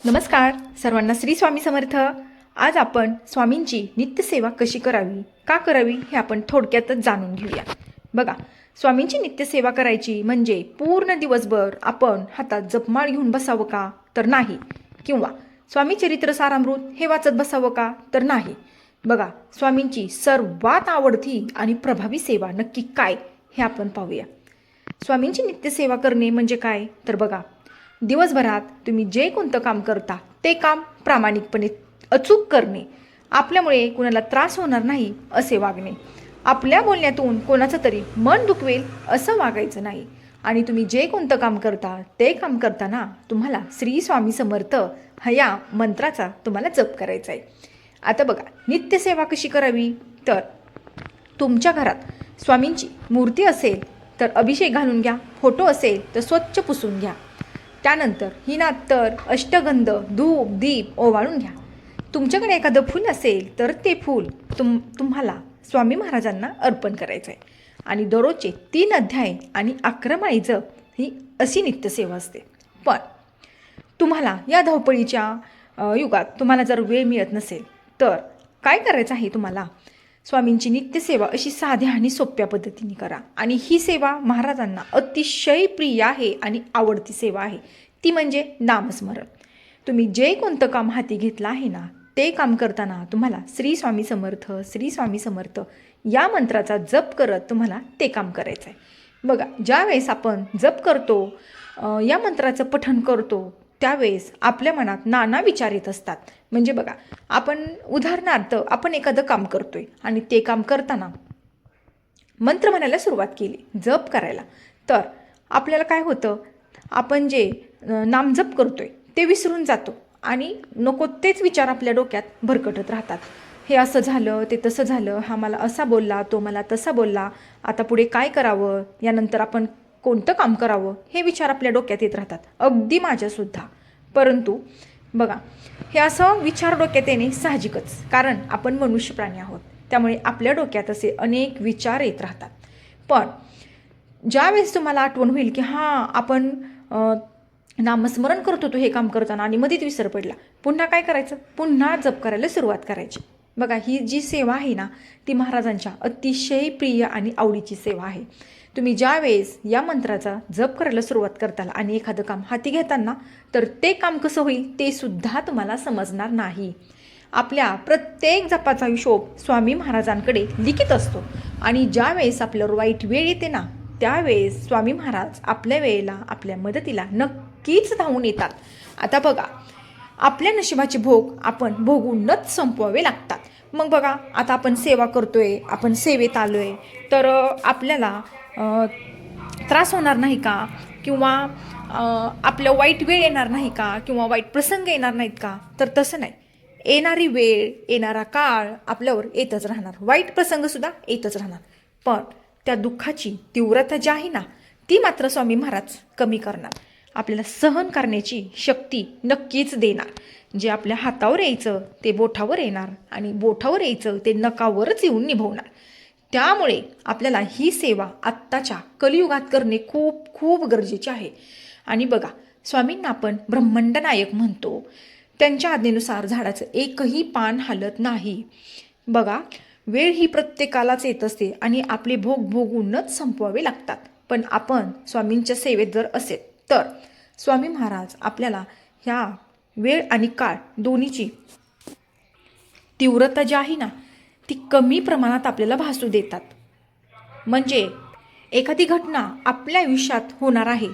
नमस्कार सर्वांना, श्री स्वामी समर्थ. आज आपण स्वामींची नित्यसेवा कशी करावी, का करावी हे आपण थोडक्यातच जाणून घेऊया. बघा, स्वामींची नित्यसेवा करायची म्हणजे पूर्ण दिवसभर आपण हातात जपमाळ घेऊन बसावं का, तर नाही. किंवा स्वामी चरित्र सारामृत हे वाचत बसावं का, तर नाही. बघा, स्वामींची सर्वात आवडती आणि प्रभावी सेवा नक्की काय हे आपण पाहूया. स्वामींची नित्यसेवा करणे म्हणजे काय, तर बघा, दिवसभरात तुम्ही जे कोणतं काम करता ते काम प्रामाणिकपणे अचूक करणे, आपल्यामुळे कोणाला त्रास होणार नाही असे वागणे, आपल्या बोलण्यातून कोणाचं तरी मन दुखवेल असं वागायचं नाही. आणि तुम्ही जे कोणतं काम करता ते काम करताना तुम्हाला श्री स्वामी समर्थ या मंत्राचा तुम्हाला जप करायचा आहे. आता बघा, नित्यसेवा कशी करावी, तर तुमच्या घरात स्वामींची मूर्ती असेल तर अभिषेक घालून घ्या, फोटो असेल तर स्वच्छ पुसून घ्या. त्यानंतर ही तर अष्टगंध धूप दीप ओवाळून घ्या. तुमच्याकडे एखादं फूल असेल तर ते फूल तुम्हाला स्वामी महाराजांना अर्पण करायचं आहे. आणि दररोजचे 3 अध्याय आणि 11 माळी जप ही अशी नित्यसेवा असते. पण तुम्हाला या धावपळीच्या युगात तुम्हाला जर वेळ मिळत नसेल तर काय करायचं आहे, तुम्हाला स्वामींची नित्यसेवा अशी साध्या आणि सोप्या पद्धतीने करा. आणि ही सेवा महाराजांना अतिशय प्रिय आहे आणि आवडती सेवा आहे, ती म्हणजे नामस्मरण. तुम्ही जे कोणतं काम हाती घेतलं आहे ना, ते काम करताना तुम्हाला श्री स्वामी समर्थ श्री स्वामी समर्थ या मंत्राचा जप करत तुम्हाला ते काम करायचं आहे. बघा, ज्यावेळेस आपण जप करतो, या मंत्राचं पठण करतो, त्यावेळेस आपल्या मनात नाना विचार येत असतात. म्हणजे बघा, आपण उदाहरणार्थ आपण एखादं काम करतोय आणि ते काम करताना मंत्र म्हणायला सुरुवात केली, जप करायला, तर आपल्याला काय होतं, आपण जे नामजप करतोय ते विसरून जातो आणि नको तेच विचार आपल्या डोक्यात भरकटत राहतात. हे असं झालं, ते तसं झालं, हा मला असा बोलला, तो मला तसा बोलला, आता पुढे काय करावं, यानंतर आपण कोणतं काम करावं, हे विचार आपल्या डोक्यात येत राहतात, अगदी माझ्यासुद्धा. परंतु बघा, हे असं विचार डोक्यात येणे साहजिकच, कारण आपण मनुष्य प्राणी आहोत, त्यामुळे आपल्या डोक्यात असे अनेक विचार येत राहतात. पण ज्यावेळेस तुम्हाला आठवण होईल की हां, आपण नामस्मरण करत होतो हे काम करताना आणि मध्येच विसर पडला, पुन्हा काय करायचं, पुन्हा जप करायला सुरुवात करायची. बघा, ही जी सेवा आहे ना, ती महाराजांच्या अतिशय प्रिय आणि आवडीची सेवा आहे. तुम्ही ज्यावेळेस या मंत्राचा जप करायला सुरुवात करताल आणि एखादं काम हाती घेताना, तर ते काम कसं होईल ते सुद्धा तुम्हाला समजणार नाही. आपल्या प्रत्येक जपाचा हिशोब स्वामी महाराजांकडे लिखित असतो आणि ज्यावेळेस आपल्यावर वाईट वेळ येते ना, त्यावेळेस स्वामी महाराज आपल्या वेळेला आपल्या मदतीला नक्कीच धावून येतात. आता बघा, आपल्या नशिबाचे भोग आपण भोगूनच संपवावे लागतात. मग बघा, आता आपण सेवा करतोय, आपण सेवेत आलोय, तर आपल्याला त्रास होणार नाही का, किंवा आपलं वाईट वेळ येणार नाही का, किंवा वाईट प्रसंग येणार नाहीत का, तर तसं नाही. येणारी वेळ, येणारा काळ आपल्यावर येतच राहणार, वाईट प्रसंगसुद्धा येतच राहणार. पण त्या दुःखाची तीव्रता जी आहे ना, ती मात्र स्वामी महाराज कमी करणार, आपल्याला सहन करण्याची शक्ती नक्कीच देणार. जे आपल्या हातावर यायचं ते बोटावर येणार आणि बोटावर यायचं ते नखावरच येऊन निभवणार. त्यामुळे आपल्याला ही सेवा आत्ताच्या कलियुगात करणे खूप खूप गरजेचे आहे. आणि बघा, स्वामींना आपण ब्रह्मांड नायक म्हणतो, त्यांच्या आज्ञेनुसार झाडाचं एकही पान हलत नाही. बघा, वेळ ही प्रत्येकालाच येत असते आणि आपले भोग भोगूनच संपवावे लागतात. पण आपण स्वामींच्या सेवेत जर असेल तर स्वामी महाराज आपल्याला ह्या वेळ आणि काळ दोन्हीची तीव्रता जी आहे ना, ती कमी प्रमाणात आपल्याला भासू देतात. म्हणजे एखादी घटना आपल्या आयुष्यात होणार आहे,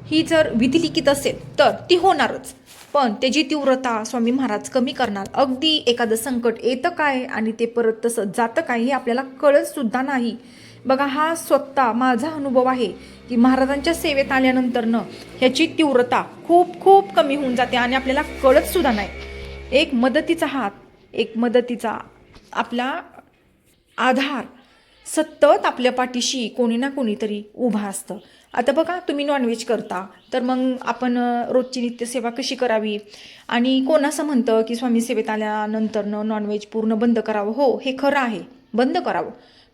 ही जर विधिलिखित असेल तर ती होणारच, पण त्याची तीव्रता स्वामी महाराज कमी करणार. अगदी एखादं संकट येतं काय आणि ते परत तसं जातं काय हे आपल्याला कळत सुद्धा नाही. बघा, हा स्वतः माझा अनुभव आहे की महाराजांच्या सेवेत आल्यानंतरनं ह्याची तीव्रता खूप खूप कमी होऊन जाते आणि आपल्याला कळत सुद्धा नाही. एक मदतीचा हात, एक मदतीचा आपला आधार सतत आपल्या पाठीशी कोणी ना कोणीतरी उभा असतं. आता बघा, तुम्ही नॉनव्हेज करता, तर मग आपण रोजची नित्यसेवा कशी करावी, आणि कोण असं म्हणतं की स्वामी सेवेत आल्यानंतरनं नॉनव्हेज पूर्ण बंद करावं. हो, हे खरं आहे, बंद करावं.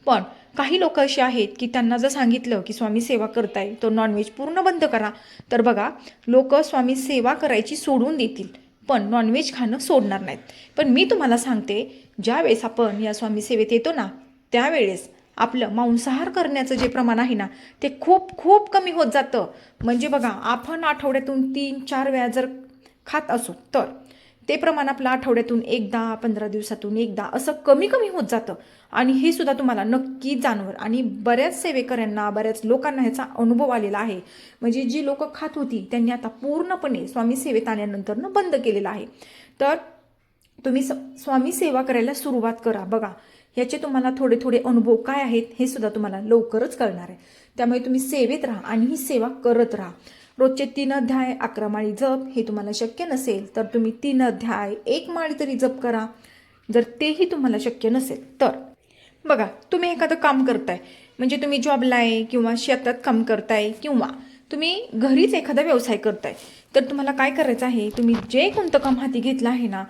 पण काही लोक असे आहेत की त्यांना जर सांगितलं की स्वामी सेवा करताय तर नॉनव्हेज पूर्ण बंद करा, तर बघा, लोक स्वामी सेवा करायची सोडून देतील. पण नॉनव्हेज खाणं सोडणार नाहीत. पण मी तुम्हाला सांगते, ज्यावेळेस आपण या स्वामी सेवेत येतो ना, त्यावेळेस आपलं मांसाहार करण्याचं जे प्रमाण आहे ना, ते खूप खूप कमी होत जातं. म्हणजे बघा, आपण आठवड्यातून 3-4 वेळा जर खात असू तर ते प्रमाण आपलं आठवड्यातून एकदा, 15 दिवसातून एकदा असं कमी कमी होत जातं. आणि हे सुद्धा तुम्हाला नक्की जाणवल. आणि बऱ्याच सेवेकऱ्यांना, बऱ्याच लोकांना ह्याचा अनुभव आलेला आहे. म्हणजे जी लोकं खात होती त्यांनी आता पूर्णपणे स्वामी सेवेत आल्यानंतर बंद केलेलं आहे. तर तुम्ही स्वामी सेवा करायला सुरुवात करा. बघा, ह्याचे तुम्हाला थोडे थोडे अनुभव काय आहेत हे सुद्धा तुम्हाला लवकरच कळणार आहे. त्यामुळे तुम्ही सेवेत राहा आणि ही सेवा करत राहा. रोजचे 3 अध्याय 11 माळी जप हे तुम्हाला शक्य नसेल तर तुम्ही 3 अध्याय 1 माळी तरी जप करा. जर तेही तुम्हाला शक्य नसेल तर बघा, तुम्ही एखादं काम करताय, म्हणजे तुम्ही जॉबला आहे किंवा शेतात काम करताय किंवा तुम्ही घरीच एखादा व्यवसाय करताय, तर तुम्हाला काय करायचं आहे, तुम्ही जे कोणतं काम हाती घेतलं आहे ना,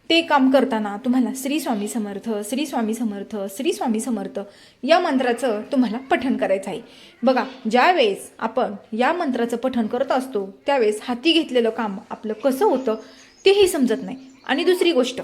ते काम करताना तुम्हाला श्री स्वामी समर्थ, श्री स्वामी समर्थ, श्री स्वामी समर्थ या मंत्राचं तुम्हाला पठण करायचं आहे. बघा, ज्यावेळेस आपण या मंत्राचं पठण करत असतो त्यावेळेस हाती घेतलेलं काम आपलं कसं होतं तेही समजत नाही. आणि दुसरी गोष्ट,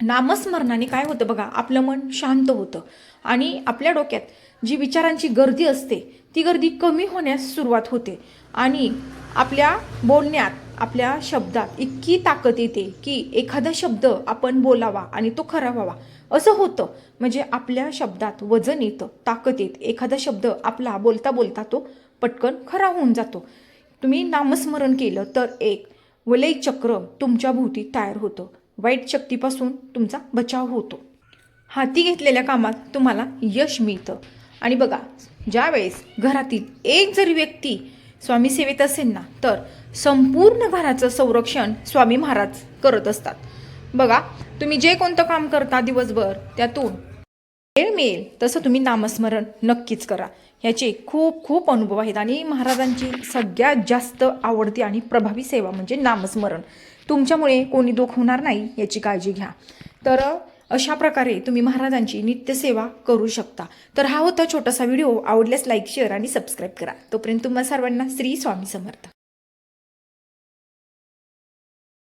नामस्मरणाने काय होतं बघा, आपलं मन शांत होतं आणि आपल्या डोक्यात जी विचारांची गर्दी असते ती गर्दी कमी होण्यास सुरुवात होते. आणि आपल्या बोलण्यात, आपल्या शब्दात इतकी ताकद येते की एखादा शब्द आपण बोलावा आणि तो खरा व्हावा असं होतं. म्हणजे आपल्या शब्दात वजन येतं, ताकद येते. एखादा शब्द आपला बोलता बोलता तो पटकन खरा होऊन जातो. तुम्ही नामस्मरण केलं तर एक वलय चक्र तुमच्या भोवती तयार होतं. वाईट शक्तीपासून तुमचा बचाव होतो. हाती घेतलेल्या कामात तुम्हाला यश मिळतं. आणि बघा, ज्यावेळेस घरातील एक जरी व्यक्ती स्वामी सेवेत असेल ना, तर संपूर्ण घराचं संरक्षण स्वामी महाराज करत असतात. बघा, तुम्ही जे कोणतं काम करता दिवसभर त्यातून वेळ मिळेल तसं तुम्ही नामस्मरण नक्कीच करा. ह्याचे खूप खूप अनुभव आहेत. आणि महाराजांची सगळ्यात जास्त आवडती आणि प्रभावी सेवा म्हणजे नामस्मरण. तुमच्यामुळे कोणी दुःख होणार नाही याची काळजी घ्या. तर अशा प्रकारे तुम्ही महाराजांची नित्यसेवा करू शकता. तर हा होता छोटासा व्हिडिओ. आवडल्यास लाईक, शेअर आणि सबस्क्राईब करा. तोपर्यंत तुम्हा सर्वांना श्री स्वामी समर्थ.